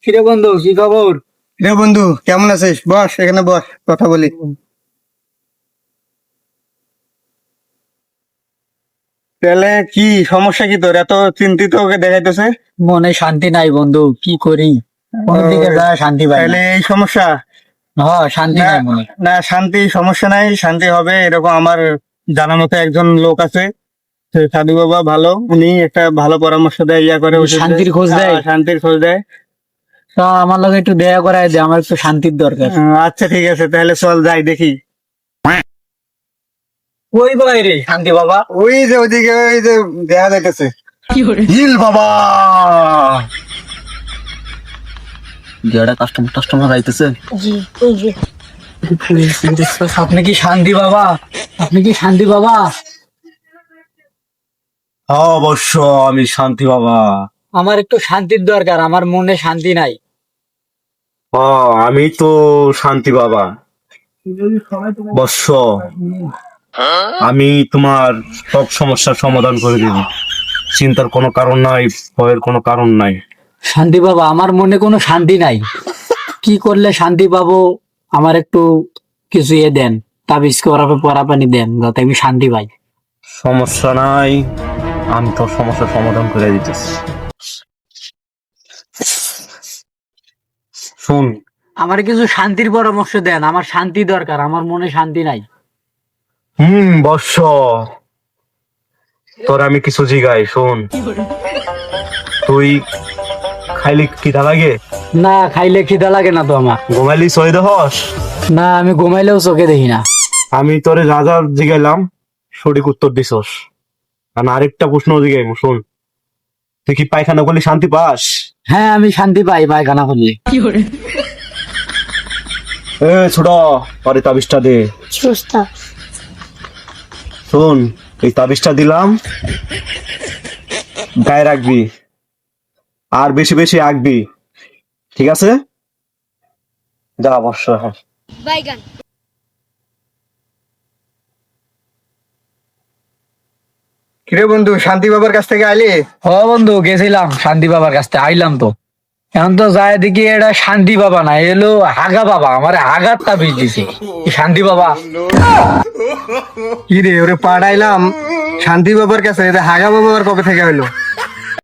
কিরে বন্ধু, কি খবর? রে বন্ধু, কেমন আছিস? বস, এখানে বস, কথা বলি। তাহলে কি সমস্যা? কি তোর এত চিন্তিত ওকে দেখাইতেছে? মনে শান্তি নাই বন্ধু, কি করি? কোন দিকে যায় শান্তি পাই তাহলে না। এই সমস্যা? হ্যাঁ, শান্তি না নাই মনে। না, শান্তি সমস্যা নাই, শান্তি হবে। এরকম আমার জানার মতো একজন লোক আছে, সে সাধু বাবা, ভালো। উনি একটা ভালো পরামর্শ দেয়, ইয়া করে, ওষুধ দেয়। শান্তির খোঁজ দেয়? শান্তির খোঁজ দেয়। তা আমার লগে একটু দেয়া করায় দে, আমার একটু শান্তির দরকার। আচ্ছা ঠিক আছে, তাহলে চল যাই দেখি। ওই ভাই রে শান্তি বাবা। ওই যে ওইদিকে, ওই যে দেখা যাইতেছে হিল বাবা। যেটা কাস্টমার আইতেছে। আপনি কি শান্তি বাবা? আপনি কি শান্তি বাবা? অবশ্য আমি শান্তি বাবা। আমার একটু শান্তির দরকার, আমার মনে শান্তি নাই। আমি তো শান্তি বাবা বৎস। আমি তোমার সব সমস্যার সমাধান করে দিব। চিন্তার কোনো কারণ নাই, ভয়ের কোনো কারণ নাই। শান্তি বাবা, আমার মনে কোনো শান্তি নাই। কি করলে শান্তি পাবো? আমার একটু কিছু দেন, তাবিজ পরা পানি দেন, যাতে আমি শান্তি পাই। সমস্যা নাই, আমি তোর সমস্যার সমাধান করে দিতেছি। শুন, আমার কিছু শান্তির পরামর্শ দেন, আমার শান্তি দরকার, আমার মনে শান্তি নাই। বৎস, তোর আমি কিছু জিগাই, শোন। তুই খাইলে খিদা লাগে? না, খাইলে খিদা লাগে না তো আমার। ঘুমাইলি সহিদ হস? না, আমি ঘুমাইলেও চোখে দেখি না। আমি তোরে যা যা জিগাইলাম সঠিক উত্তর দিছস। আর আরেকটা প্রশ্ন জিগাইম, শোন। তুই কি পায়খানা করলে শান্তি পাস? হ্যাঁ, আমি শান্তি পাই পায়খানা করলে। ছোট, পরে তাবিজটা দে। শোন, এই তাবিজটা দিলাম, গায়ে রাখবি, আর বেশি বেশি আঁকবি, ঠিক আছে? যা অবশ্য। কিরে বন্ধু, শান্তি বাবার কাছ থেকে আইলি? ও বন্ধু, গেছিলাম শান্তি বাবার কাছে, আইলাম তো। এখন তো যায় দেখি এটা শান্তি বাবা না, এলো হাগা বাবা। আমার হাগার তাবিজ দিছে। শান্তি বাবা কি রে, ওরে পাঠাইলাম শান্তি বাবার কাছে, হাগা বাবা আবার কবে থেকে হইলো?